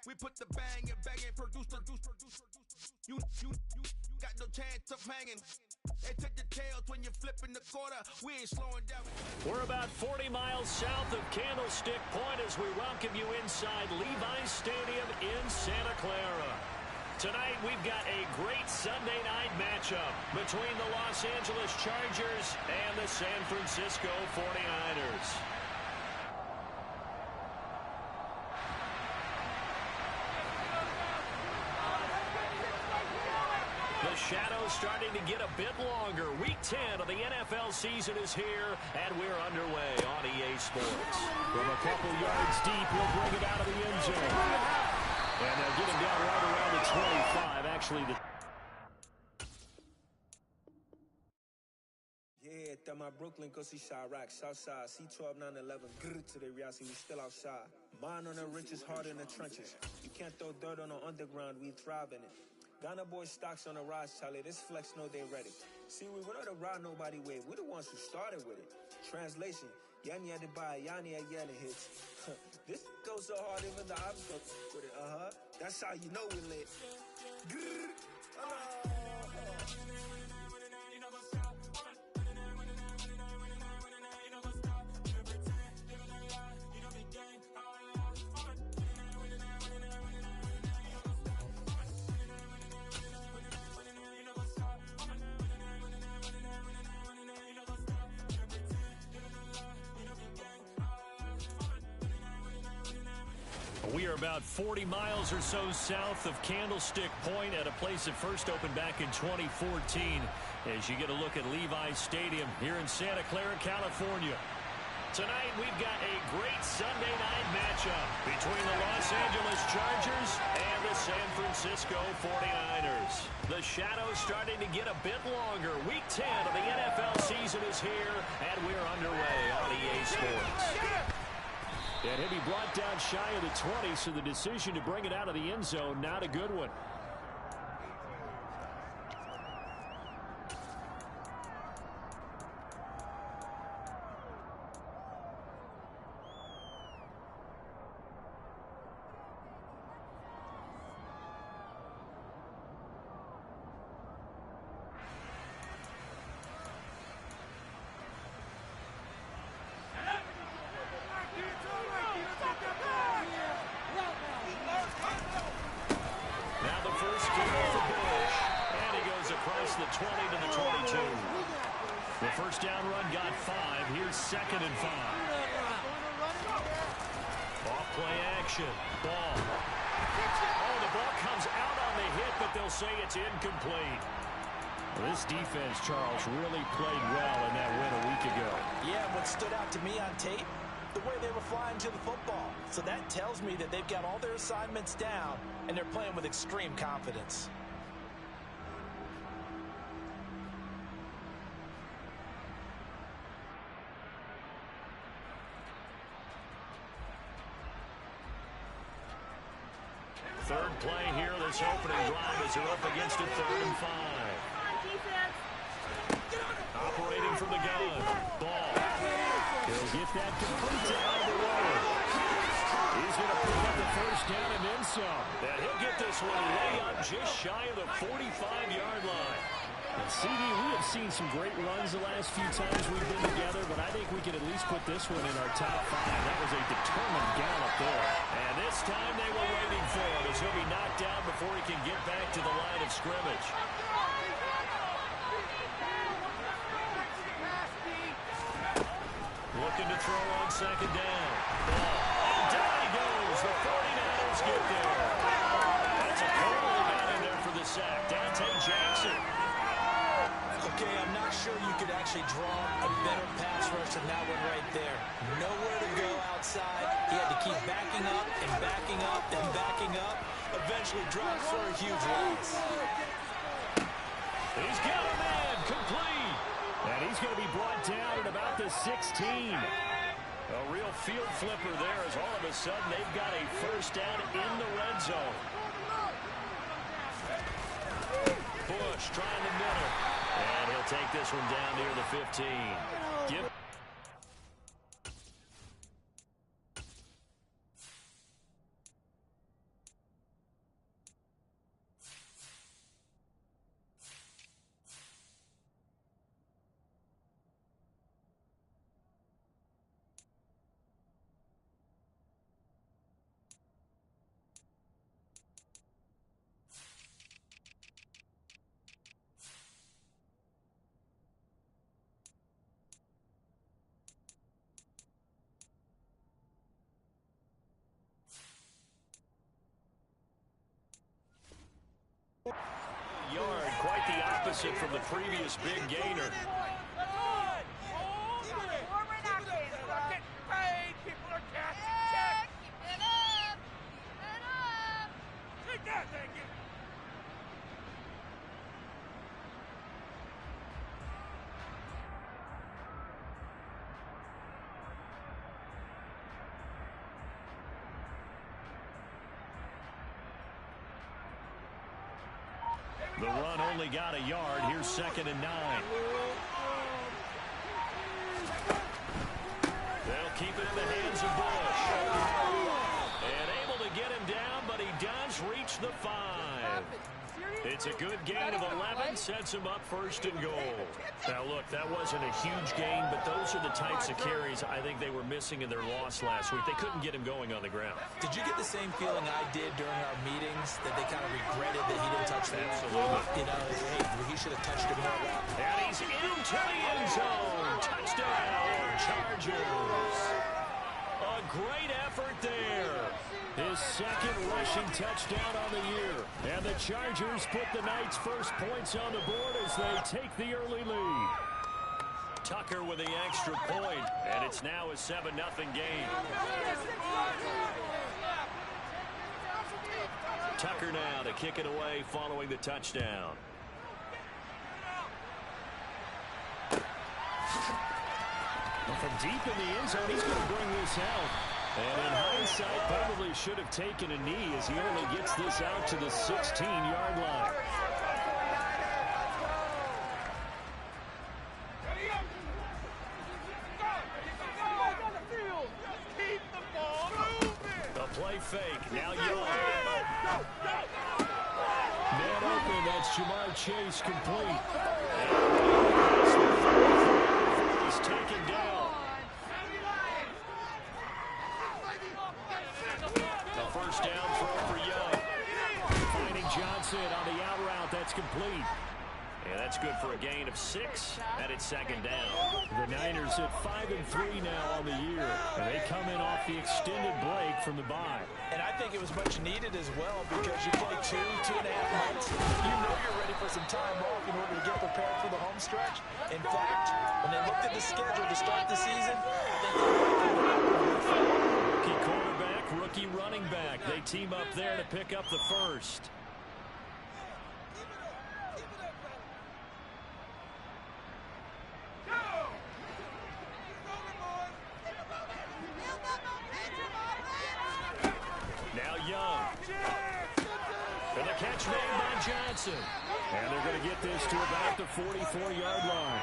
We put the bang and bang and produce. You got no chance of hanging. They take the tails when you're flipping the quarter. We ain't slowing down. We're about 40 miles south of Candlestick Point as we welcome you inside Levi's Stadium in Santa Clara. Tonight we've got a great Sunday night matchup between the Los Angeles Chargers and the San Francisco 49ers. The shadow's starting to get a bit longer. Week 10 of the NFL season is here, and we're underway on EA Sports. From a couple yards deep, he'll bring it out of the end zone. And they'll get him down right around the 25. Actually, Yeah, that my Brooklyn, go see Chirac, Southside, C12, 911, grrr to the Riasi, we still outside. Mine on the richest, heart in the trenches. You can't throw dirt on the underground, we thrive in it. Ghana boys stocks on the rise, Charlie. This flex know they ready. See, we were not to ride nobody with. We're the ones who started with it. Translation: Yanni had to buy Yanni at yelling hits. This goes so hard, even the ops go with it. That's how you know we lit. We are about 40 miles or so south of Candlestick Point at a place that first opened back in 2014 as you get a look at Levi's Stadium here in Santa Clara, California. Tonight we've got a great Sunday night matchup between the Los Angeles Chargers and the San Francisco 49ers. The shadow's starting to get a bit longer. Week 10 of the NFL season is here, and we're underway on EA Sports. And he'll be brought down shy of the 20, so the decision to bring it out of the end zone, not a good one. This defense, Charles, really played well in that win a week ago. Yeah, what stood out to me on tape, the way they were flying to the football. So that tells me that they've got all their assignments down, and they're playing with extreme confidence. Third play here, this opening drive as they're up against it, 3rd and 5. Operating from the gun. Ball. He'll get that complete out of the way. He's going to pick up the first down and then some. And he'll get this one way up just shy of the 45-yard line. And CD, we have seen some great runs the last few times we've been together, but I think we can at least put this one in our top 5. That was a determined gallop there. And this time they were waiting for him as he'll be knocked down before he can get back to the line of scrimmage. Looking to throw on 2nd down. And down he goes. The 49ers get there. That's a total got in there for the sack. Dante Jackson. Okay, I'm not sure you could actually draw a better pass rush than that one right there. Nowhere to go outside. He had to keep backing up and backing up and backing up. Eventually dropped for a huge loss. He's got a man complete. And he's going to be brought down at about the 16. A real field flipper there as all of a sudden they've got a first down in the red zone. Bush trying the middle. And he'll take this one down near the 15. Give opposite from the previous big gainer. The run only got a yard. Here's 2nd and 9. They'll keep it in the hands of Bush. And able to get him down, but he does reach the 5. It's a good gain of 11, sets him up 1st and goal. Now, look, that wasn't a huge gain, but those are the types of carries I think they were missing in their loss last week. They couldn't get him going on the ground. Did you get the same feeling I did during our meetings, that they kind of regretted that he didn't touch that? Absolutely. You know, hey, he should have touched it more. And he's into the end zone. Touchdown, Chargers. A great effort there. His 2nd rushing touchdown on the year. And the Chargers put the Knights' first points on the board as they take the early lead. Tucker with the extra point, and it's now a 7-0 game. Tucker now to kick it away following the touchdown. From deep in the end zone, he's going to bring this out. And in hindsight, probably should have taken a knee as he only gets this out to the 16-yard line. The play fake. Now Young. Man open. That's Jamar Chase complete. He's taken down. A first down throw for Young. Finding Johnson on the out route. That's complete. And that's good for a gain of 6, and it's 2nd down. The Niners at 5-3 now on the year, and they come in off the extended break from the bye. And I think it was much needed as well, because you play 2.5 months. You know you're ready for some time off in order to get prepared for the home stretch. In fact, when they looked at the schedule to start the season, I think they rookie quarterback, rookie running back. They team up there to pick up the first. Catch made by Johnson. And they're going to get this to about the 44-yard line.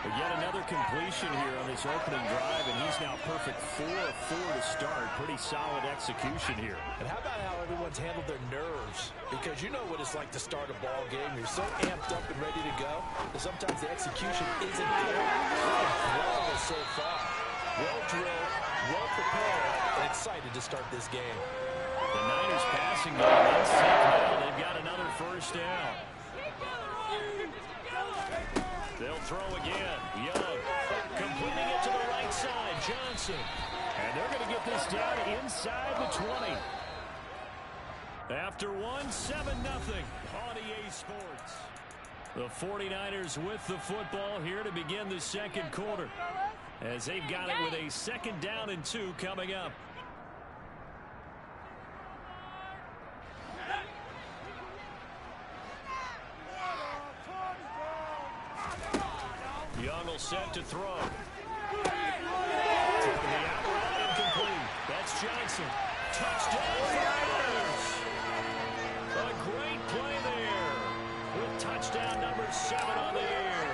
But yet another completion here on this opening drive, and he's now perfect 4 of 4 to start. Pretty solid execution here. And how about how everyone's handled their nerves? Because you know what it's like to start a ball game. You're so amped up and ready to go that sometimes the execution isn't there. Well so far. Well drilled, well prepared, and excited to start this game. The Niners passing game unset now. They've got another first down. They'll throw again. Young completing it to the right side. Johnson. And they're going to get this down inside the 20. After 7-0 on EA Sports. The 49ers with the football here to begin the second quarter, as they've got it with a 2nd down and 2 coming up. Young will set to throw. To the out route, incomplete. That's Johnson. Touchdown Niners. A great play there with touchdown number 7 on the air.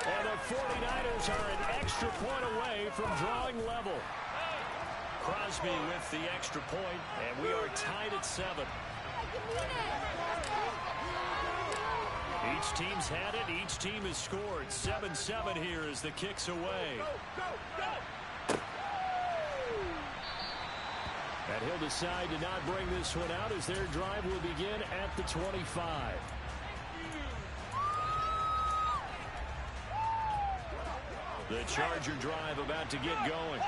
And the 49ers are an extra point away from drawing level. Crosby with the extra point, and we are tied at 7. Each team's had it. Each team has scored. 7-7 here as the kick's away. And he'll decide to not bring this one out as their drive will begin at the 25. The Charger drive about to get going.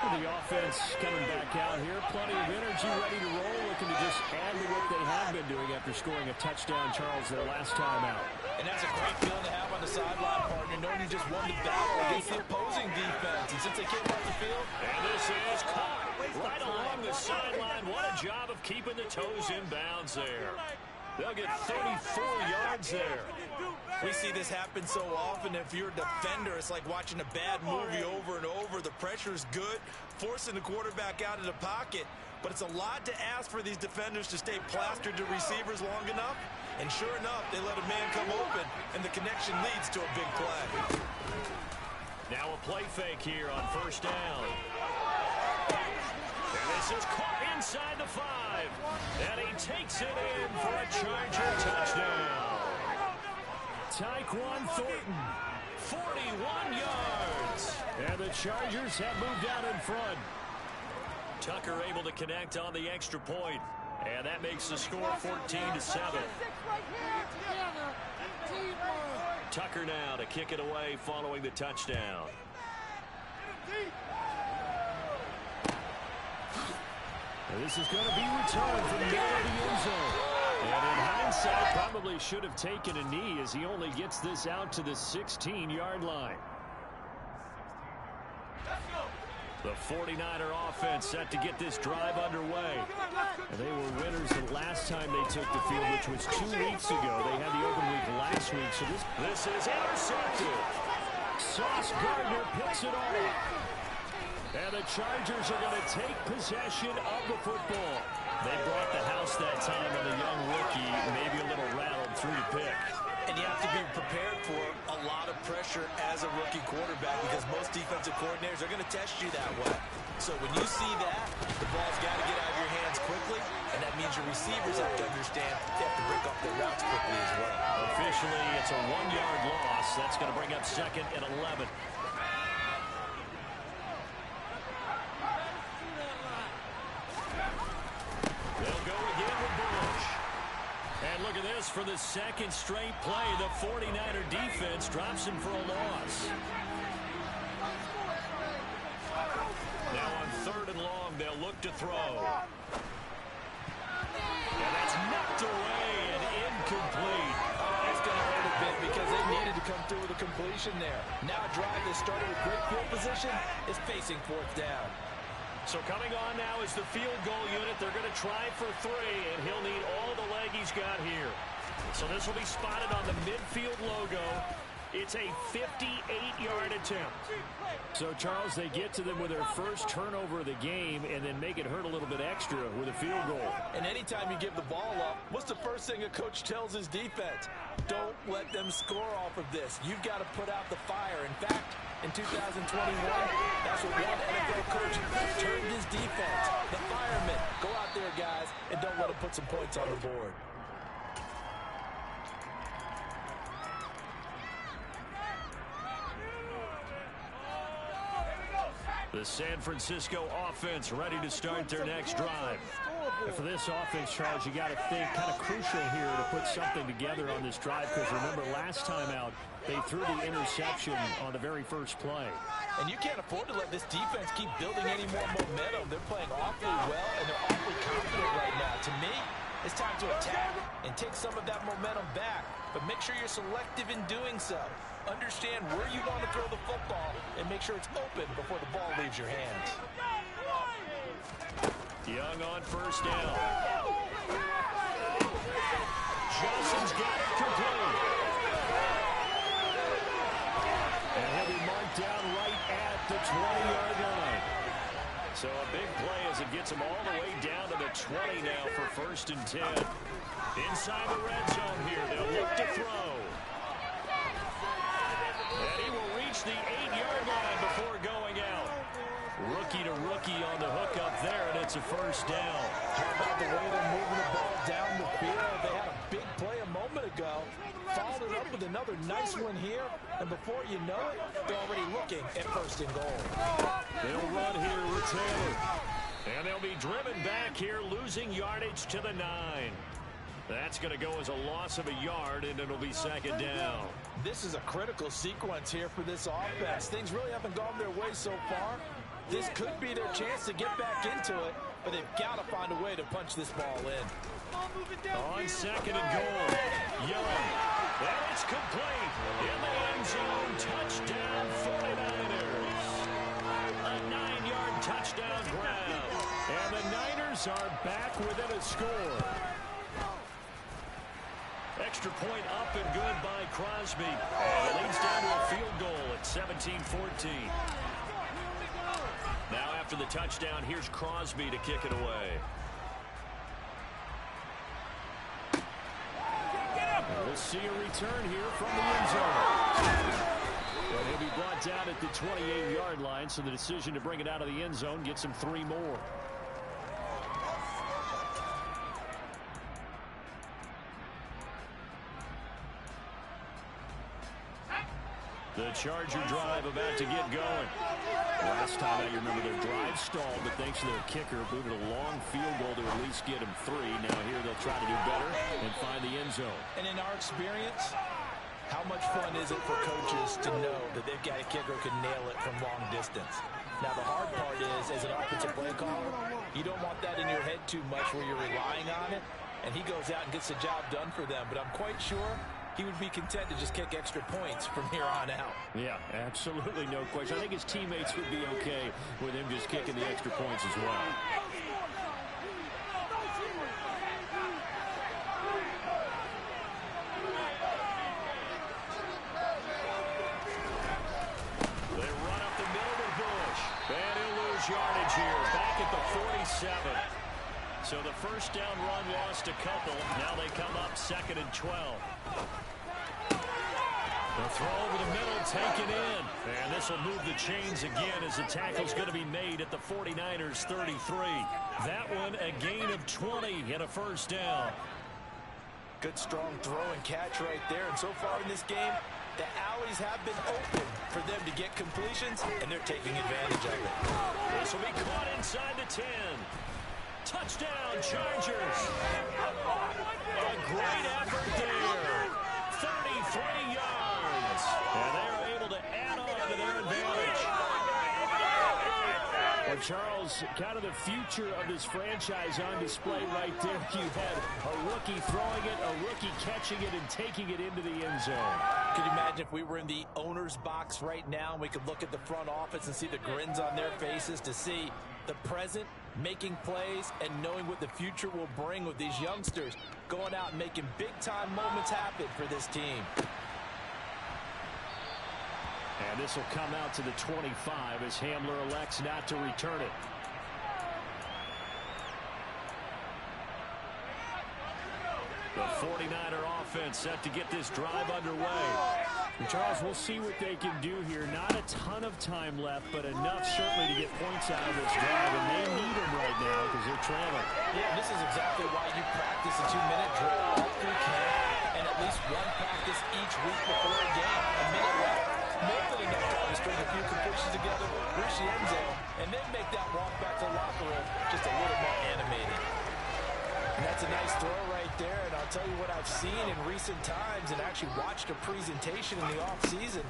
The offense coming back out here. Plenty of energy, ready to roll, looking to just add to what they have been doing after scoring a touchdown, Charles, their last time out. And that's a great feeling to have on the sideline, partner, knowing you just won the battle against the opposing defense. And since they came off the field, and this is caught right along the sideline. What a job of keeping the toes in bounds there. They'll get 34 yards there. We see this happen so often. If you're a defender, it's like watching a bad movie over and over. The pressure's good, forcing the quarterback out of the pocket. But it's a lot to ask for these defenders to stay plastered to receivers long enough. And sure enough, they let a man come open, and the connection leads to a big play. Now a play fake here on first down. And this is caught inside the 5. And he takes it in for a Charger touchdown. Tyquan Thornton, 41 yards. And the Chargers have moved out in front. Tucker able to connect on the extra point. And that makes the score 14-7. Tucker now to kick it away following the touchdown. And this is going to be returned from the middle of the end zone. And in hindsight, probably should have taken a knee as he only gets this out to the 16-yard line. The 49er offense set to get this drive underway. And they were winners the last time they took the field, which was 2 weeks ago. They had the open week last week. So this is intercepted. Sauce Gardner picks it off. And the Chargers are going to take possession of the football. They brought the house that time on the young rookie, maybe a little rattled through the pick. And you have to be prepared for a lot of pressure as a rookie quarterback because most defensive coordinators are going to test you that way. So when you see that, the ball's got to get out of your hands quickly, and that means your receivers have to understand they have to break up their routes quickly as well. Officially, it's a 1-yard loss. That's going to bring up 2nd and 11. They'll go again with Bush. And look at this, for the second straight play, the 49er defense drops him for a loss. Now on 3rd and long, they'll look to throw. And that's knocked away and incomplete. That's going to hurt a bit because they needed to come through with a completion there. Now a drive that started with great field position is facing 4th down. So coming on now is the field goal unit. They're going to try for 3, and he'll need all the leg he's got here. So this will be spotted on the midfield logo. It's a 58-yard attempt. So, Charles, they get to them with their first turnover of the game and then make it hurt a little bit extra with a field goal. And anytime you give the ball up, what's the first thing a coach tells his defense? Don't let them score off of this. You've got to put out the fire. In fact, in 2021, that's what one NFL coach turned his defense. The firemen. Go out there, guys, and don't let them put some points on the board. The San Francisco offense ready to start their next drive. And for this offense, Charles, you got to think kind of crucial here to put something together on this drive because remember last time out they threw the interception on the very first play. And you can't afford to let this defense keep building any more momentum. They're playing awfully well and they're awfully confident right now. To me, it's time to attack and take some of that momentum back. But make sure you're selective in doing so. Understand where you want to throw the football and make sure it's open before the ball leaves your hands. Young on first down. Johnson's got it complete. And he'll be marked down right at the 20-yard line. So a big play as it gets him all the way down to the 20 now for 1st and 10. Inside the red zone here, they'll look to throw. And he will reach the 8-yard line before going out. Rookie to rookie on the hook up there, and it's a 1st down. How about the way they're moving the ball down the field? They had a big play a moment ago. Followed it up with another nice one here. And before you know it, they're already looking at 1st and goal. They'll run here with Taylor. And they'll be driven back here, losing yardage to the 9. That's going to go as a loss of a yard, and it'll be 2nd down. This is a critical sequence here for this offense. Things really haven't gone their way so far. This could be their chance to get back into it, but they've got to find a way to punch this ball in. On 2nd and goal, Young. And it's complete. In the end zone, touchdown 49ers. A 9-yard touchdown grab. And the Niners are back within a score. Extra point up and good by Crosby. And it leads down to a field goal at 17-14. Now after the touchdown, here's Crosby to kick it away. We'll see a return here from the end zone. And he'll be brought down at the 28-yard line, so the decision to bring it out of the end zone gets him 3 more. The Charger drive about to get going. Last time I remember their drive stalled, but thanks to their kicker, moving a long field goal to at least get them 3. Now here they'll try to do better and find the end zone. And in our experience, how much fun is it for coaches to know that they've got a kicker who can nail it from long distance? Now the hard part is, as an offensive play caller, you don't want that in your head too much where you're relying on it, and he goes out and gets the job done for them. But I'm quite sure he would be content to just kick extra points from here on out. Yeah, absolutely no question. I think his teammates would be okay with him just kicking the extra points as well. They run up the middle with Bush. And he'll lose yardage here. Back at the 47. So the first down run lost a couple. Now they come up 2nd and 12. The throw over the middle, taken in. And this will move the chains again as the tackle's going to be made at the 49ers 33. That one a gain of 20 and a first down. Good strong throw and catch right there. And so far in this game, the alleys have been open for them to get completions, and they're taking advantage of it. This will be caught inside the 10. Touchdown, Chargers. A great effort there. 33 yards. And they're able to add on to their advantage. Well, Charles, kind of the future of this franchise on display right there. You had a rookie throwing it, a rookie catching it, and taking it into the end zone. Could you imagine if we were in the owner's box right now and we could look at the front office and see the grins on their faces to see the present making plays and knowing what the future will bring with these youngsters going out and making big-time moments happen for this team. And this will come out to the 25 as Hamler elects not to return it. The 49er offense set to get this drive underway. And Charles, we'll see what they can do here. Not a ton of time left, but enough certainly to get points out of this drive. And they need them right now because they're trailing. Yeah, this is exactly why you practice a 2-minute drill all through camp and at least one practice each week before a game. A minute left. More than enough time to string a few completions together, reach the end zone, and then make that walk back to the locker room just a little more animated. And that's a nice throw right there, and I'll tell you what I've seen in recent times and actually watched a presentation in the offseason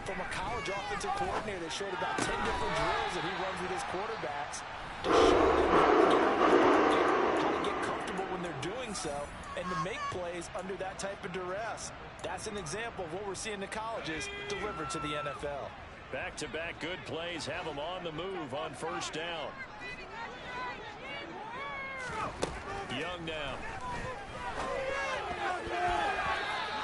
from a college offensive coordinator that showed about 10 different drills that he runs with his quarterbacks to show them how to get comfortable when they're doing so and to make plays under that type of duress. That's an example of what we're seeing in the colleges delivered to the NFL. Back-to-back good plays have them on the move on first down. Young now.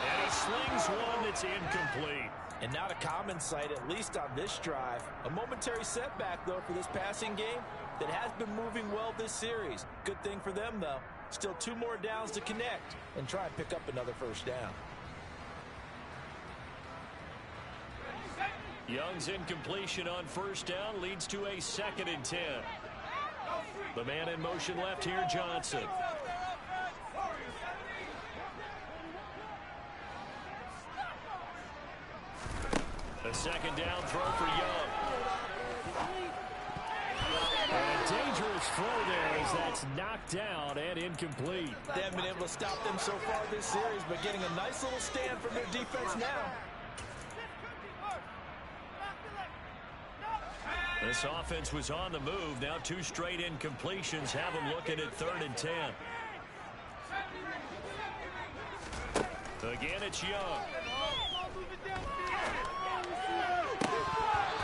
And he slings one that's incomplete. And not a common sight, at least on this drive. A momentary setback, though, for this passing game that has been moving well this series. Good thing for them, though. Still 2 more downs to connect and try and pick up another first down. Young's incompletion on first down leads to a 2nd and 10. The man in motion left here, Johnson. A 2nd down throw for Young. And a dangerous throw there as that's knocked down and incomplete. They haven't been able to stop them so far this series, but getting a nice little stand from their defense now. This offense was on the move. Now 2 straight incompletions have them looking at 3rd and 10. Again, it's Young.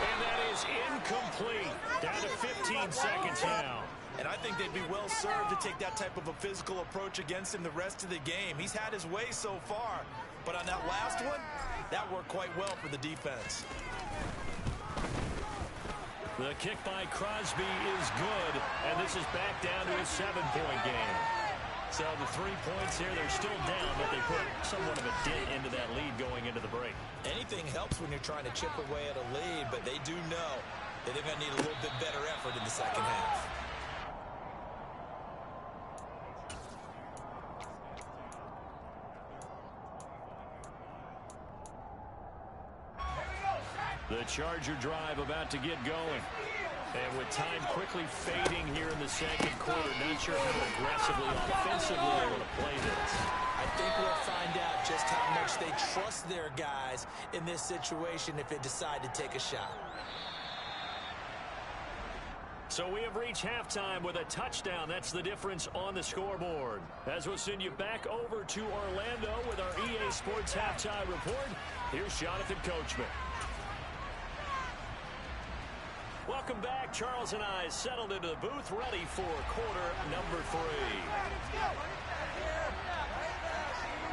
And that is incomplete. Down to 15 seconds now. And I think they'd be well served to take that type of a physical approach against him the rest of the game. He's had his way so far. But on that last one, that worked quite well for the defense. The kick by Crosby is good, and this is back down to a 7-point game. So the 3 points here, they're still down, but they put somewhat of a dent into that lead going into the break. Anything helps when you're trying to chip away at a lead, but they do know that they're going to need a little bit better effort in the second half. The Charger drive about to get going. And with time quickly fading here in the second quarter, not sure how aggressively, offensively they want to play this. I think we'll find out just how much they trust their guys in this situation if they decide to take a shot. So we have reached halftime with a touchdown. That's the difference on the scoreboard. As we'll send you back over to Orlando with our EA Sports Halftime Report, here's Jonathan Coachman. Welcome back. Charles and I settled into the booth, ready for quarter number 3.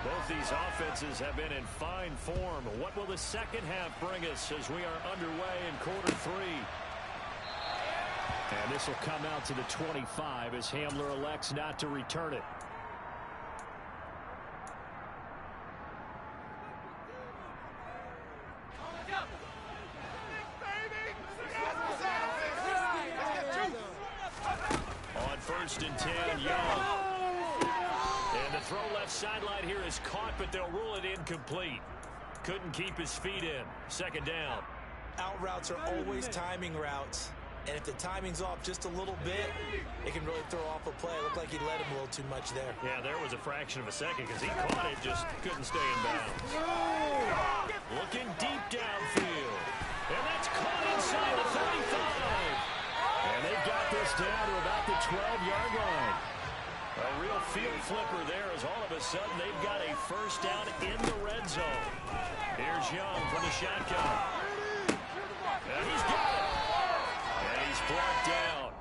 Both these offenses have been in fine form. What will the second half bring us as we are underway in quarter 3? And this will come out to the 25 as Hamler elects not to return it. First and 10, Young. And the throw left sideline here is caught, but they'll rule it incomplete. Couldn't keep his feet in. Second down. Out routes are always timing routes. And if the timing's off just a little bit, it can really throw off a play. It looked like he let him a little too much there. Yeah, there was a fraction of a second because he caught it, just couldn't stay in bounds. Looking deep downfield. And that's caught inside the 35. And they got this down to about the 12-yard line. A real field flipper there as all of a sudden they've got a first down in the red zone. Here's Young from the shotgun. And he's got it. And he's brought down.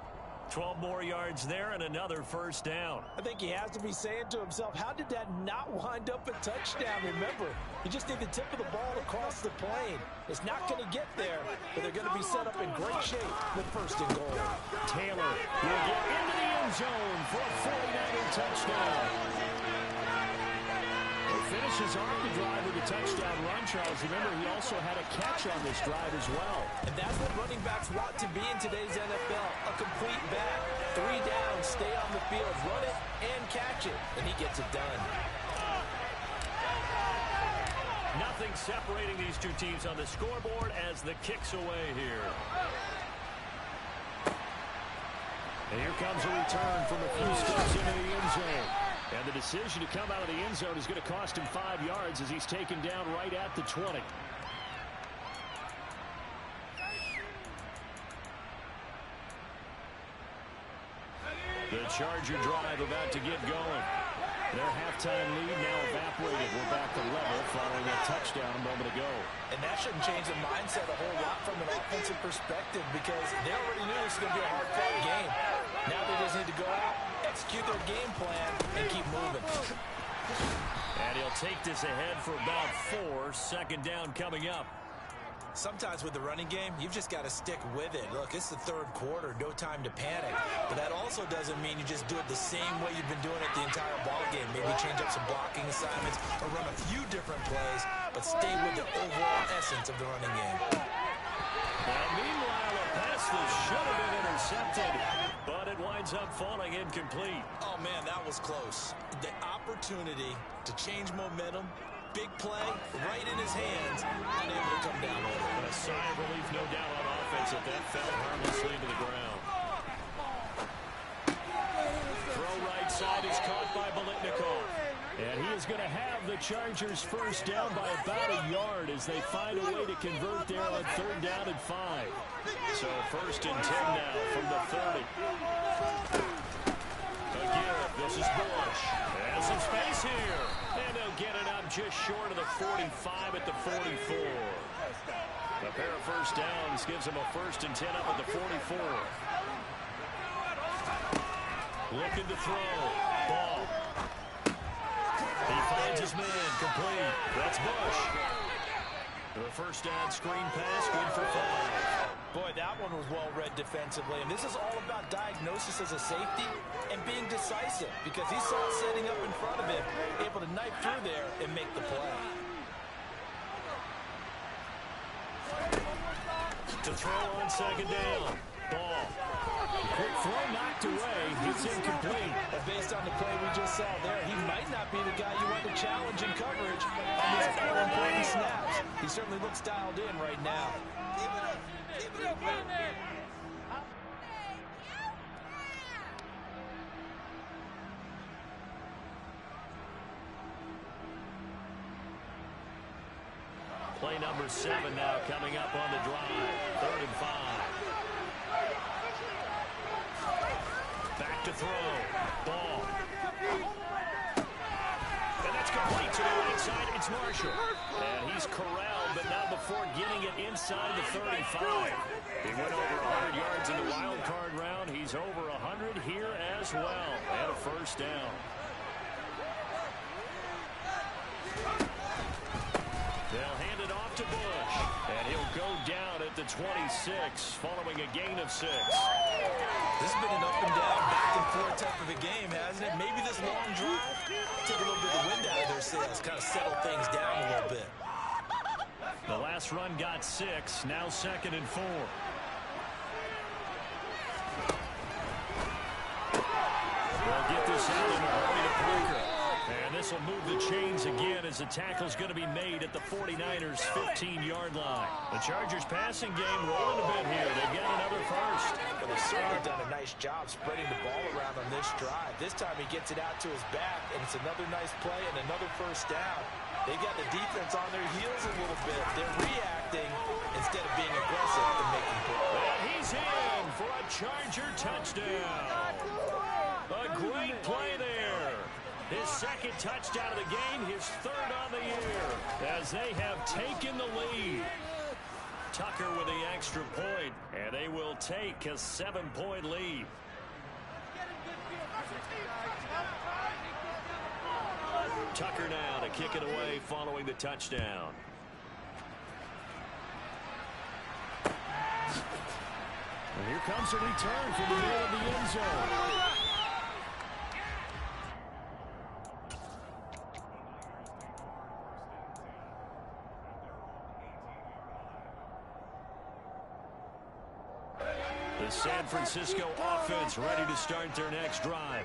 12 more yards there and another first down. I think he has to be saying to himself, how did that not wind up a touchdown? Remember, you just need the tip of the ball across the plane. It's not going to get there, but they're going to be set up in great shape with first and goal. Taylor will get into the end zone for a 49er touchdown. He finishes off the drive with a touchdown run, Charles. Remember, he also had a catch on this drive as well. And that's what running backs want to be in today's NFL, a complete back. 3 downs, stay on the field, run it, and catch it. And he gets it done. Nothing separating these two teams on the scoreboard as the kick's away here. And here comes a return from a few steps into the end zone. And the decision to come out of the end zone is going to cost him 5 yards as he's taken down right at the 20. The Charger drive about to get going. Their halftime lead now evaporated. We're back to level following a touchdown a moment ago. And that shouldn't change the mindset a whole lot from an offensive perspective because they already knew this was going to be a hard-fought game. Now they just need to go out, execute their game plan, and keep moving. And he'll take this ahead for about 4. Second down coming up. Sometimes with the running game, you've just got to stick with it. Look, it's the third quarter, no time to panic. But that also doesn't mean you just do it the same way you've been doing it the entire ball game. Maybe change up some blocking assignments or run a few different plays, but stay with the overall essence of the running game. Now, meanwhile, a pass that should have been intercepted, but it winds up falling incomplete. Oh, man, that was close. The opportunity to change momentum, big play, right in his hands, unable to come down with it. A sigh of relief, no doubt, on offense if that fell harmlessly to the ground. Throw right side is caught by Biletnikoff. And he is going to have the Chargers first down by about a yard as they find a way to convert there on third down and 5. So first and 10 now from the 30. Again, this is Bush. Has some space here. And they'll get it up just short of the 45 at the 44. A pair of first downs gives them a 1st and 10 up at the 44. Looking to throw. Ball. He finds his man. Complete. That's Bush. The first down screen pass, good for 5. Boy, that one was well-read defensively. And this is all about diagnosis as a safety and being decisive because he saw it setting up in front of him, able to knife through there and make the play. To throw on 2nd down. Ball. Quick throw knocked away. It's incomplete. But based on the play we just saw there, he might not be the guy you want to challenge in coverage on these important snaps. He certainly looks dialed in right now. Play number 7 now coming up on the drive. 3rd and 5. Back to throw. Ball. And that's complete to the right side. It's Marshall. And he's corralled, but not before getting it inside the 35. He went over 100 yards in the wild card round. He's over 100 here as well. And a first down. They'll hand it off to Bush. And he'll go down at the 26 following a gain of 6. This has been an up and down, back and forth type of a game, hasn't it? Maybe this long drive took a little bit of the wind out of their sails, kind of settled things down a little bit. The last run got 6, now 2nd and 4. They'll get this out in a hurry to Parker. And this will move the chains again as the tackle's going to be made at the 49ers' 15-yard line. The Chargers passing game rolling a bit here. They get another first. But they've certainly done a nice job spreading the ball around on this drive. This time he gets it out to his back, and it's another nice play and another first down. They got the defense on their heels a little bit. They're reacting instead of being aggressive and making plays. And he's in for a Charger touchdown. A great play there. His 2nd touchdown of the game, his 3rd on the year, as they have taken the lead. Tucker with the extra point, and they will take a 7-point lead. Tucker now to kick it away following the touchdown. And here comes a return from the middle of the end zone. The San Francisco offense ready to start their next drive.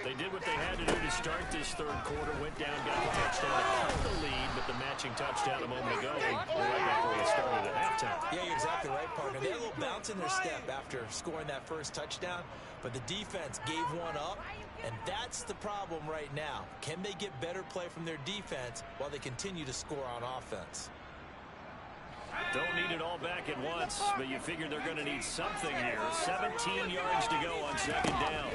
They did what they had to do to start this 3rd quarter. Went down, got the touchdown, cut the lead, but the matching touchdown a moment ago, right before they started at halftime. Yeah, you're exactly right, partner. They had a little bounce in their step after scoring that first touchdown, but the defense gave one up, and that's the problem right now. Can they get better play from their defense while they continue to score on offense? Don't need it all back at once, but you figure they're going to need something here. 17 yards to go on 2nd down.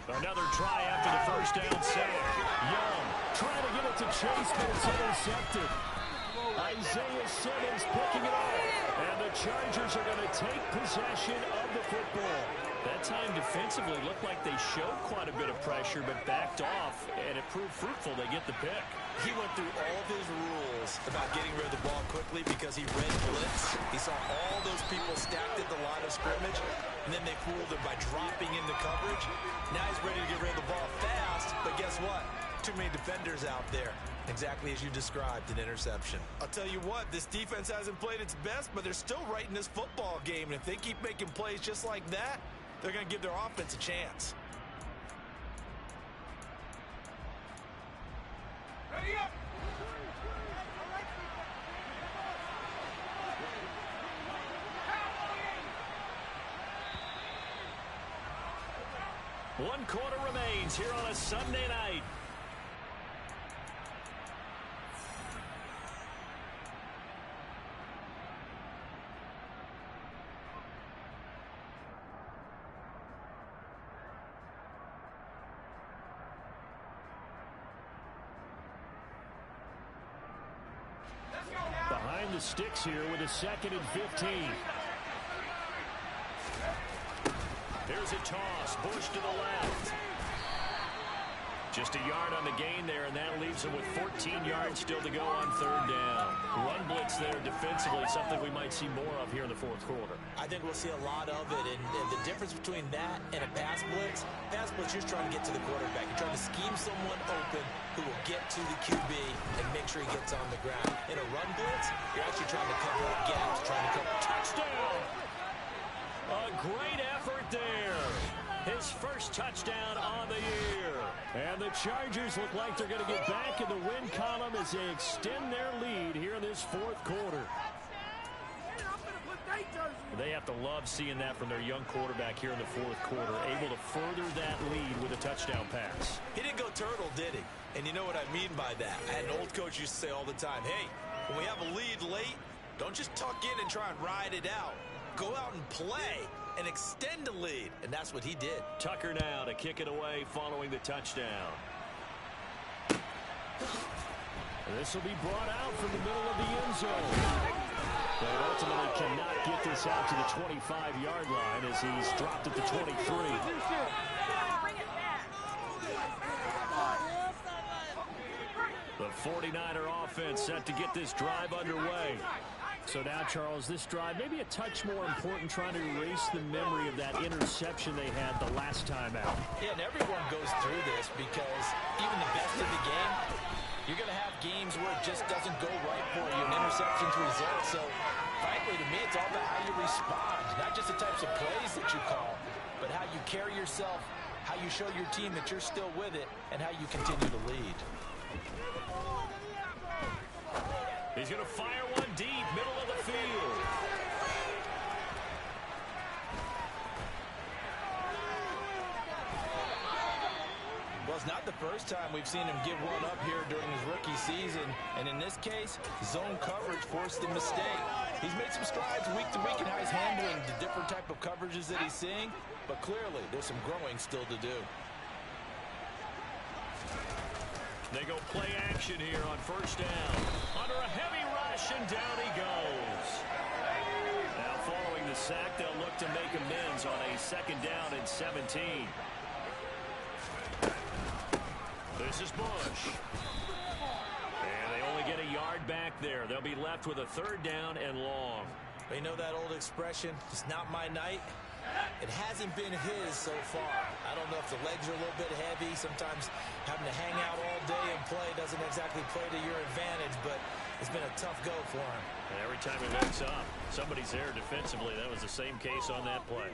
Another try after the first down sack. Young Trying to get it to Chase, but it's intercepted. Isaiah Simmons picking it up. And the Chargers are going to take possession of the football. That time defensively looked like they showed quite a bit of pressure, but backed off, and it proved fruitful. They get the pick. He went through all of his rules about getting rid of the ball quickly because he read blitz. He saw all those people stacked at the line of scrimmage, and then they fooled him by dropping into coverage. Now he's ready to get rid of the ball fast, but guess what? Too many defenders out there. Exactly as you described, an interception. I'll tell you what, this defense hasn't played its best, but they're still right in this football game. And if they keep making plays just like that, they're going to give their offense a chance. Ready up! One quarter remains here on a Sunday night. the sticks here with a 2nd and 15. Here's a toss. Bush to the left. Just a yard on the gain there, and that leaves him with 14 yards still to go on 3rd down. Run blitz there defensively, something we might see more of here in the 4th quarter. I think we'll see a lot of it, and the difference between that and a pass blitz, you're just trying to get to the quarterback. You're trying to scheme someone open who will get to the QB and make sure he gets on the ground. In a run blitz, you're actually trying to cover up gaps, trying to cover. Touchdown! A great effort there. His first touchdown on the year. And the Chargers look like they're going to get back in the win column as they extend their lead here in this 4th quarter. They have to love seeing that from their young quarterback here in the 4th quarter, able to further that lead with a touchdown pass. He didn't go turtle, did he? And you know what I mean by that. I had an old coach used to say all the time, hey, when we have a lead late, don't just tuck in and try and ride it out. Go out and play and extend the lead, and that's what he did. Tucker now to kick it away following the touchdown. This will be brought out from the middle of the end zone. They ultimately cannot get this out to the 25-yard line as he's dropped at the 23. The 49er offense set to get this drive underway. So now, Charles, this drive may be a touch more important, trying to erase the memory of that interception they had the last time out. Yeah, and everyone goes through this because even the best of the game, you're going to have games where it just doesn't go right for you, and interceptions result. So, frankly, to me, it's all about how you respond, not just the types of plays that you call, but how you carry yourself, how you show your team that you're still with it, and how you continue to lead. He's going to fire one deep, middle of the field. Well, it's not the first time we've seen him give one up here during his rookie season. And in this case, zone coverage forced the mistake. He's made some strides week to week in how he's handling the different type of coverages that he's seeing. But clearly, there's some growing still to do. They go play action here on 1st down. Under a heavy rush, and down he goes. Now following the sack, they'll look to make amends on a 2nd down and 17. This is Bush. And they only get a yard back there. They'll be left with a 3rd down and long. You know that old expression, it's not my night? It hasn't been his so far. I don't know if the legs are a little bit heavy. Sometimes having to hang out all day and play doesn't exactly play to your advantage, but it's been a tough go for him. And every time he looks up, somebody's there defensively. That was the same case on that play.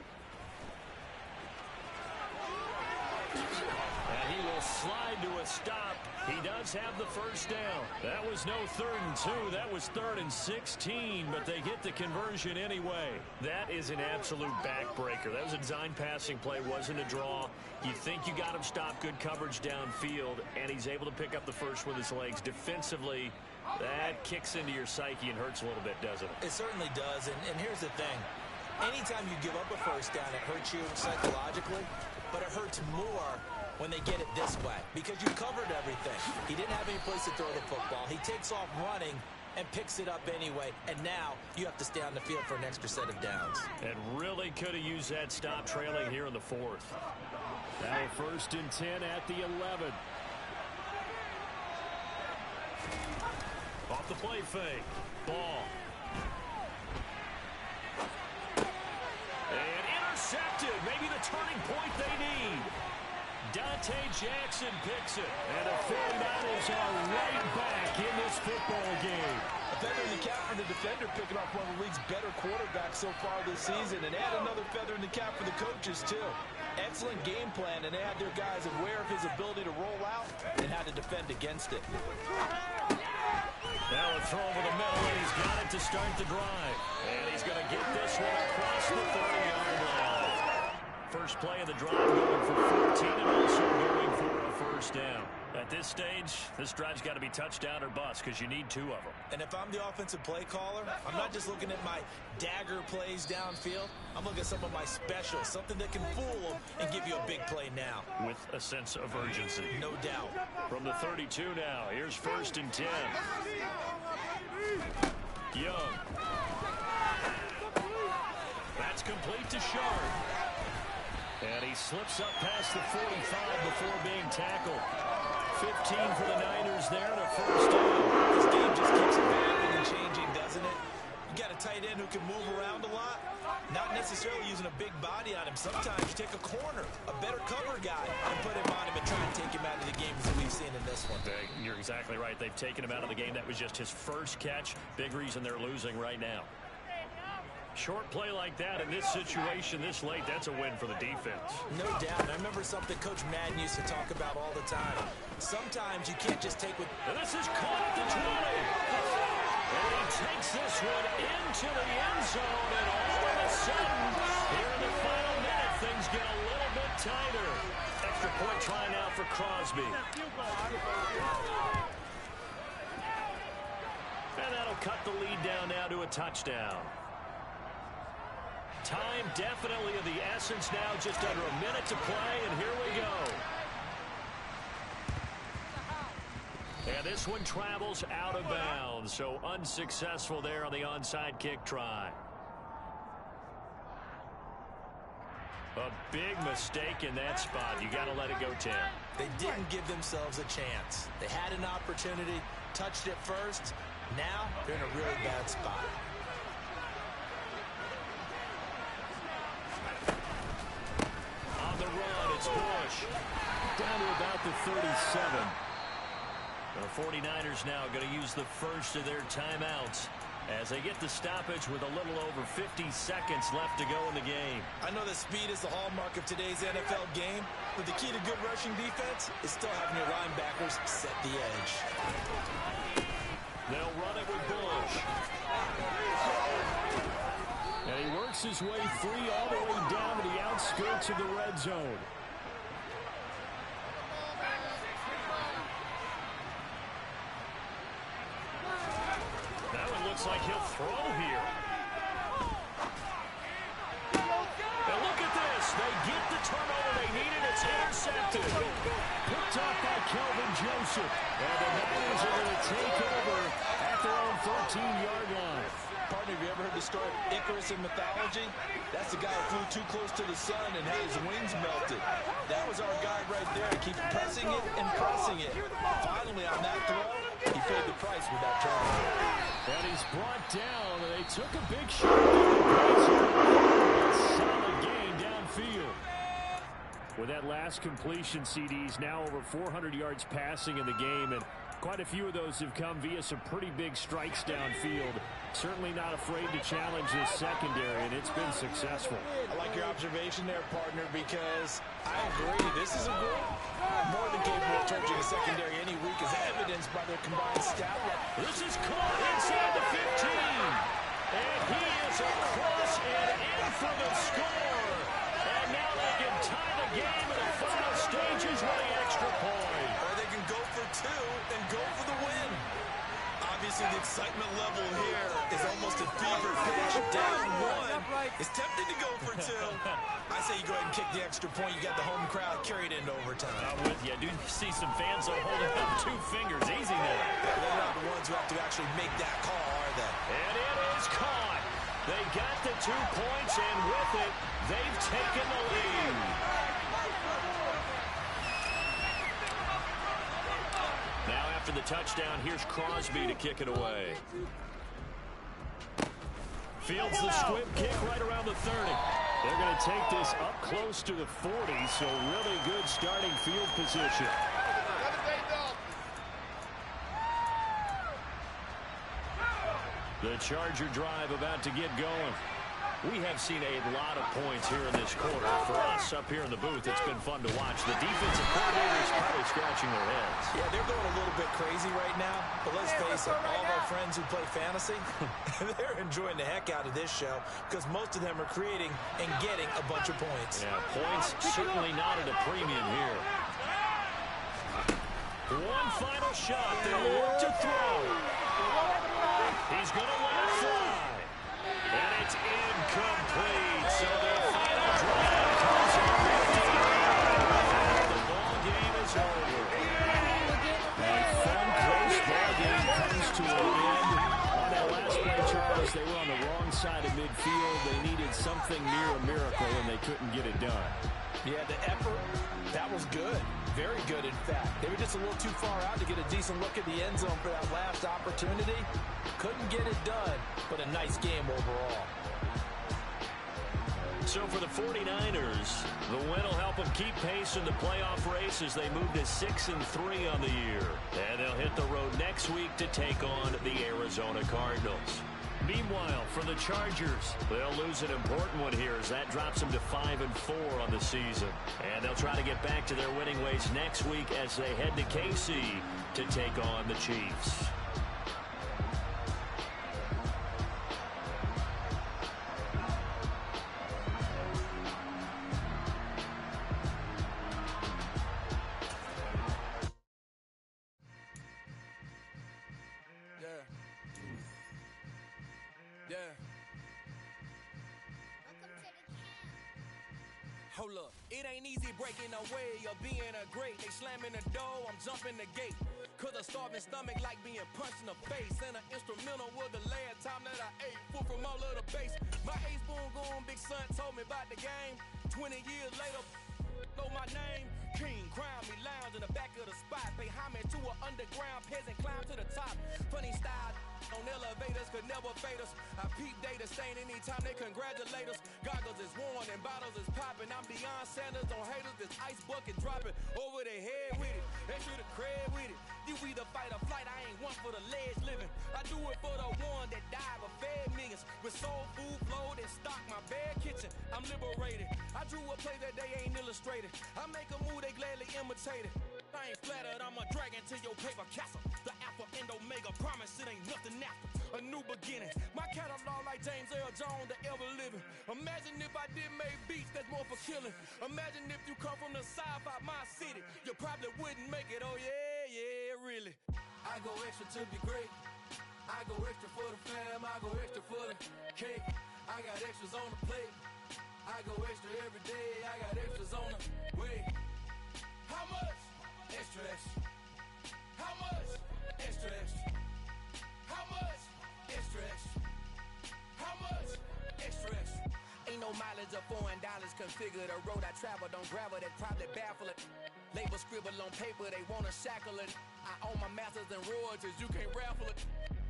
And he will slide to a stop. He does have the 1st down. That was no 3rd and 2. That was 3rd and 16, but they get the conversion anyway. That is an absolute backbreaker. That was a design passing play, wasn't a draw. You think you got him stopped, good coverage downfield, and he's able to pick up the first with his legs. Defensively, that kicks into your psyche and hurts a little bit, doesn't it? It certainly does, and here's the thing. Anytime you give up a 1st down, it hurts you psychologically, but it hurts more when they get it this way because you covered everything. He didn't have any place to throw the football. He takes off running and picks it up anyway, and now you have to stay on the field for an extra set of downs. And really could have used that stop trailing here in the 4th. Now 1st and 10 at the 11. Off the play fake. Ball. And intercepted. Maybe the turning point they need. Dante Jackson picks it. And the 49ers are right back in this football game. A feather in the cap for the defender, picking off one of the league's better quarterbacks so far this season. And add another feather in the cap for the coaches, too. Excellent game plan, and they had their guys aware of his ability to roll out and how to defend against it. Now a throw over the middle, and he's got it to start the drive. And he's going to get this one across the 30-yard line. First play of the drive going for 14 and also going for a 1st down. At this stage, this drive's got to be touchdown or bust because you need 2 of them. And if I'm the offensive play caller, I'm not just looking at my dagger plays downfield. I'm looking at some of my specials, something that can fool them and give you a big play now. With a sense of urgency. No doubt. From the 32 now, here's 1st and 10. Young. That's complete to Sharp. And he slips up past the 45 before being tackled. 15 for the Niners there and a first down. This game just keeps evolving and changing, doesn't it? You got a tight end who can move around a lot, not necessarily using a big body on him. Sometimes you take a corner, a better cover guy, and put him on him and try and take him out of the game as we've seen in this one. You're exactly right. They've taken him out of the game. That was just his first catch. Big reason they're losing right now. Short play like that in this situation this late, that's a win for the defense. No doubt. I remember something Coach Madden used to talk about all the time. Sometimes you can't just take with... And this is caught at the 20. And he takes this one into the end zone, and all of a sudden, here in the final minute, things get a little bit tighter. Extra point try now for Crosby. And that'll cut the lead down now to a touchdown. Time definitely of the essence now, just under a minute to play, and here we go. And this one travels out of bounds, so unsuccessful there on the onside kick try. A big mistake in that spot. You got to let it go, Tim. They didn't give themselves a chance. They had an opportunity, touched it first. Now they're in a really bad spot. On the run, it's Bush. Down to about the 37. The 49ers now going to use the first of their timeouts as they get the stoppage with a little over 50 seconds left to go in the game. I know that speed is the hallmark of today's NFL game, but the key to good rushing defense is still having your linebackers set the edge. They'll run it with Bush. And he works his way free all the way down to the outskirts of the red zone. Now it looks like he'll throw here. And look at this. They get the turnover they needed. It's intercepted. Picked up by Kelvin Joseph. And the Niners are going to take over at their own 13-yard line. Partner, have you ever heard the story of Icarus in mythology? That's the guy who flew too close to the sun and had his wings melted. That was our guy right there. Keep pressing it and pressing it. Finally, on that throw, he paid the price with that turnover. And he's brought down, and they took a big shot. A solid gain downfield. With that last completion, CD's now over 400 yards passing in the game, and quite a few of those have come via some pretty big strikes downfield. Certainly not afraid to challenge this secondary, and it's been successful. I like your observation there, partner, because I agree. This is a group more than capable of torching a secondary any week, as evidenced by their combined stat line. This is caught inside the 15. And he is across and in for the score. And now they can tie the game in the final stages with the extra point. Or they can go for two and go for the win. Obviously, the excitement level here is almost a fever pitch. Down one. It's tempted to go for two. I say you go ahead and kick the extra point. You got the home crowd carried into overtime. I'm with you. I do see some fans holding up 2 fingers. Easy there. They're not the ones who have to actually make that call, are they? And it is caught. They got the 2 points, and with it, they've taken the lead. Now after the touchdown, here's Crosby to kick it away. Fields the squib kick right around the 30. They're going to take this up close to the 40, so really good starting field position. The Charger drive about to get going. We have seen a lot of points here in this quarter. For us up here in the booth, it's been fun to watch. The defensive coordinators probably scratching their heads. Yeah, they're going a little bit crazy right now. But let's face it, all of our friends who play fantasy, they're enjoying the heck out of this show because most of them are creating and getting a bunch of points. Yeah, points certainly not at a premium here. One final shot. They'll work to throw. He's going to let it fly. And it's incomplete. So the final drive comes in 50. The ball game is over. A fun, close ball game comes to an end on that last play. midfield. They needed something near a miracle, and they couldn't get it done. Yeah, the effort, that was good. Very good, in fact. They were just a little too far out to get a decent look at the end zone for that last opportunity. Couldn't get it done, but a nice game overall. So for the 49ers, the win will help them keep pace in the playoff race as they move to 6-3 on the year. And they'll hit the road next week to take on the Arizona Cardinals. Meanwhile, for the Chargers, they'll lose an important one here as that drops them to 5-4 on the season. And they'll try to get back to their winning ways next week as they head to KC to take on the Chiefs. Hold up, it ain't easy breaking away or being a great. They slamming the door, I'm jumping the gate. Cause a starving stomach like being punched in the face. And an instrumental was the last time that I ate food from all of the base. My ace boom goon, big son told me about the game. 20 years later, know my name. King, crown me, lounge in the back of the spot. Pay homage to an underground peasant, climb to the top. Funny style on elevators could never fade us. I peep data stain anytime they congratulate us. Goggles is worn and bottles is popping. I'm Deion Sanders on haters, this ice bucket dropping over their head with it. They should have cred with it. You either fight or flight, I ain't one for the ledge living. I do it for the one that died but fed millions. With soul food flowed and stock my bare kitchen. I'm liberated. I drew a play that they ain't illustrated. I make a move, they gladly imitate it. I ain't flattered, I'm a dragon to your paper castle. The Alpha and Omega, promise it ain't nothing after. A new beginning. My catalog like James Earl Jones, the ever living. Imagine if I did make beats that's more for killing. Imagine if you come from the south out my city. You probably wouldn't make it, oh yeah, really. I go extra to be great. I go extra for the fam, I go extra for the cake. I got extras on the plate. I go extra every day, I got extras on the way. How much? Extra, extra. How much? Extra, extra. How much? Extra, extra. How much? Extra, extra. Ain't no mileage of $4 configure the road I travel. Don't gravel, that probably baffle it. Label scribble on paper, they wanna shackle it. I own my masters and royalties, you can't raffle it.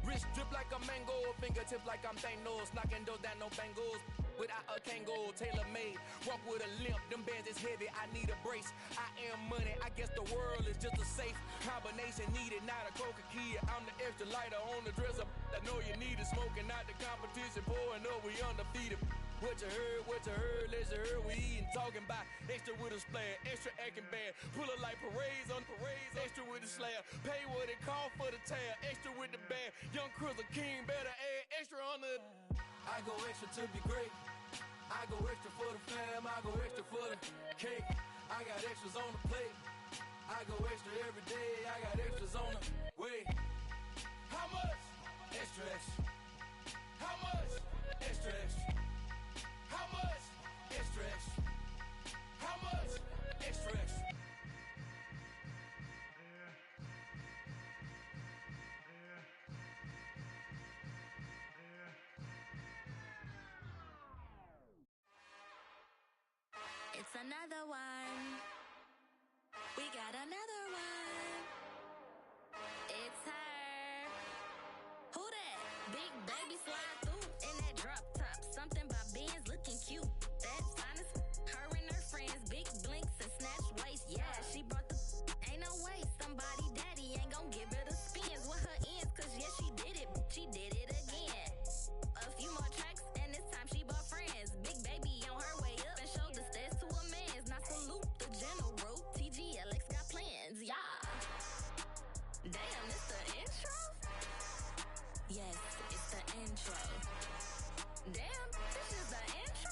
Wrist drip like a mango, fingertips like I'm Thanos. Knocking those down, no bangles. Without a Kango, tailor-made. Walk with a limp, them bands is heavy, I need a brace. I am money, I guess the world is just a safe combination needed, not a coca key. I'm the extra lighter on the dresser. I know you need it, smoking out the competition, pouring up, we undefeated. What you heard, let's hear we eatin', talking about extra with a splash, extra acting bad. Pull it like parades on parades, extra with the slab. Pay what it call for the tab, extra with the bag. Young Crizzle King better add extra on the. I go extra to be great. I go extra for the fam, I go extra for the cake. I got extras on the plate. I go extra every day, I got extras on the way. How much? Extra, extra. How much? Extra, extra. How much? Extra, extra. How much? Extra, extra. It's another one. We got another one. It's her. Who that? Big baby slide through in that drop top. Something by Benz looking cute. That's honest. Her and her friends, big blinks and snatch waist. Yeah, she brought the. Ain't no way somebody daddy ain't gon' give her the spins with her ends. Cause yeah, she did it. She did it again. A few more tracks and this time she bought friends. Big baby on her way up and showed the stairs to a man's. Now salute the general. TGLX got plans, yeah. Damn, it's the intro? Yes, it's the intro. Damn, this is the intro?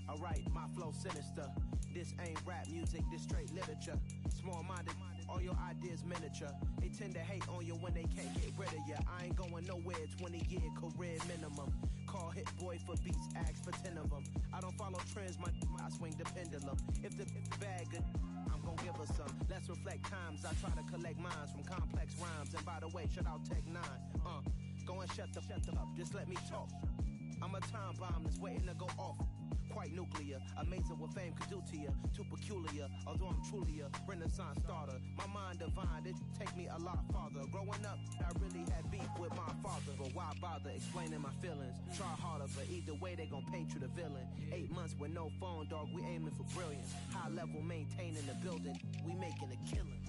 alright, my flow sinister. This ain't rap music, this straight literature. Small-minded, all your ideas miniature. They tend to hate on you when they can't get rid of you. I ain't going nowhere, 20-year career minimum. Call Hit Boy for beats, ask for 10 of them. I don't follow trends, I swing the pendulum. If the bag good, I'm gon' give her some. Let's reflect times, I try to collect minds from complex rhymes. And by the way, shout out Tech 9. Go and shut the up, just let me talk. I'm a time bomb that's waiting to go off. Quite nuclear, amazing what fame could do to you. Too peculiar, although I'm truly a renaissance starter. My mind divine, it take me a lot farther. Growing up, I really had beef with my father. But why bother explaining my feelings? Try harder, but either way they gon' paint you the villain. 8 months with no phone, dog, we aiming for brilliance. High level maintaining the building, we making a killing.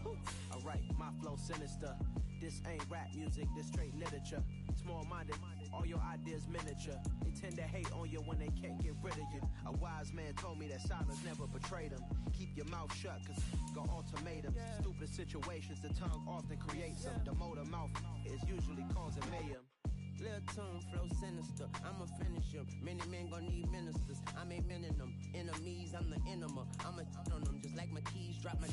Alright, my flow sinister. This ain't rap music, this straight literature. Small-minded, all your ideas miniature. They tend to hate on you when they can't get rid of you. A wise man told me that silence never betrayed him. Keep your mouth shut, cause got ultimatums. Stupid situations, the tongue often creates them. The motor mouth is usually causing mayhem. Lil' tune, flow sinister, I'ma finish him. Many men gon' need ministers, I'm aiming them. Enemies, I'm the enema, I'ma on them. Just like my keys, drop my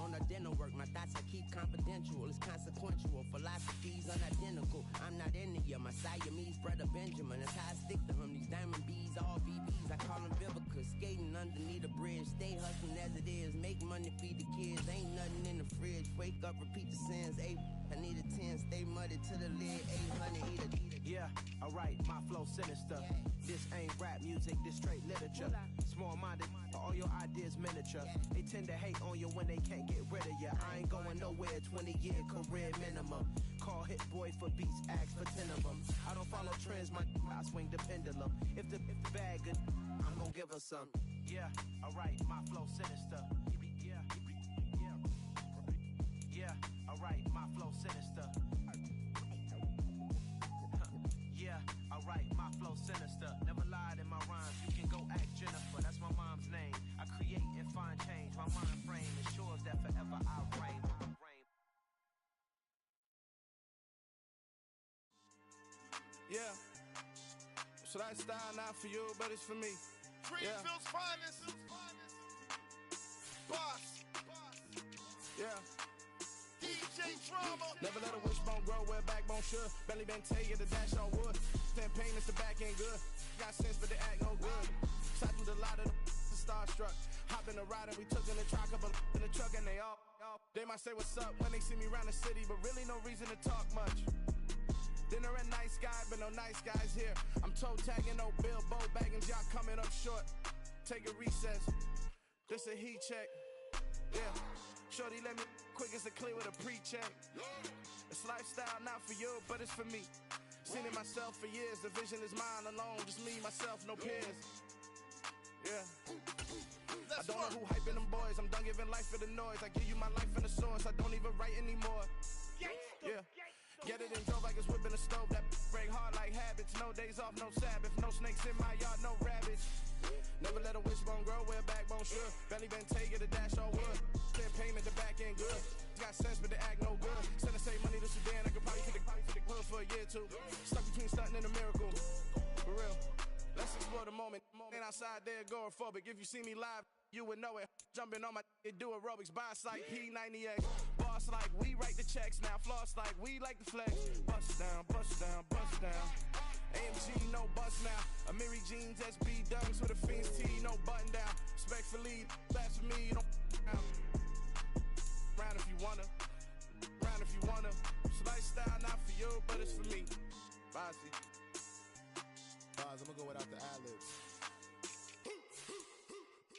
on a dinner work. My thoughts I keep confidential, it's consequential. Philosophies unidentical, I'm not into you. My Siamese brother Benjamin, that's how I stick to him. These diamond bees, all BBs, I call them Vivica. Skating underneath the bridge, stay hustling as it is. Make money, feed the kids, ain't nothing in the fridge. Wake up, repeat the sins, I need a 10, stay muddy to the lid, 800, eat a. Yeah, alright, my flow sinister. This ain't rap music, this straight literature. Small-minded, all your ideas miniature. They tend to hate on you when they can't get rid of you. I ain't going nowhere, 20-year career minimum. Call Hit Boy for beats, ask for 10 of them. I don't follow trends, I swing the pendulum. If the bag good, I'm gon' give her some. Yeah, alright, my flow sinister. Yeah, alright, my flow sinister. Yeah, alright, my flow sinister. Never lied in my rhymes, you can go ask Jennifer, that's my mom's name. I create and find change, my mind frame ensures that forever I reign. Yeah, so that style not for you, but it's for me. Greenfield's finest. Boss. Yeah. DJ Drama. Never let a wishbone grow where backbone should. Belly been taking the dash on wood. Campaign is the back ain't good. Got sense but the act no good. Shot through the lot of the starstruck. Hop in the ride and we took in the truck up in the truck and they all. They might say what's up when they see me around the city, but really no reason to talk much. Dinner at Nice Guy, but no nice guys here. I'm toe tagging, no Bilbo baggins, y'all coming up short. Take a recess. This a heat check. Yeah. Shorty let me quick as a clear with a pre-check. It's lifestyle not for you, but it's for me. Seen it myself for years. The vision is mine alone. Just me, myself, no peers. Yeah. I don't know who hyping them boys. I'm done giving life for the noise. I give you my life in the source. I don't even write anymore. Yeah. Get it and drove like it's whipping a stove. That break hard like habits. No days off, no Sabbath. No snakes in my yard, no rabbits. Never let a wishbone grow where backbone should. Belly been taking the dash on wood. Send payment, the back end good. Got sense, but the act no good. Send the same money to Sudan. I could probably fit the hood for a year or two. Stuck between stunting and a miracle. For real. Let's explore the moment. Ain't outside there agoraphobic. If you see me live, you would know it. Jumping on my do aerobics. Boss like P90X. Boss like we write the checks now. Floss like we like the flex. Bust down, bust down, bust down. AMG, no bust now. Amiri jeans, SB dunks with a Fiends tee, no button down. Respectfully, that's for me, you don't down. Round if you wanna. Round if you wanna. It's lifestyle not for you, but it's for me. Bozzy. I'm gonna go without the ad-libs.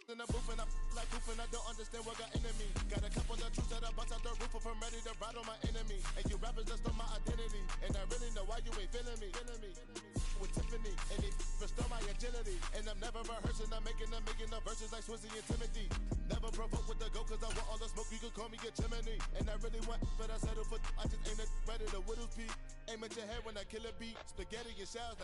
In the booth and I like goof and I don't understand what got into me. Got a couple of truths that I bust out the roof if I'm ready to ride on my enemy. And you rappers just stole my identity. And I really know why you ain't feeling me. With Tiffany, and they restore my agility. And I'm never rehearsing, I'm making the verses like Swizzy and Timothy. Never provoke with the go, cause I want all the smoke, you can call me a chimney. And I really want, but I settle for, I just ain't ready to whittle pea. Aim at your head when I kill a beat, spaghetti and shells.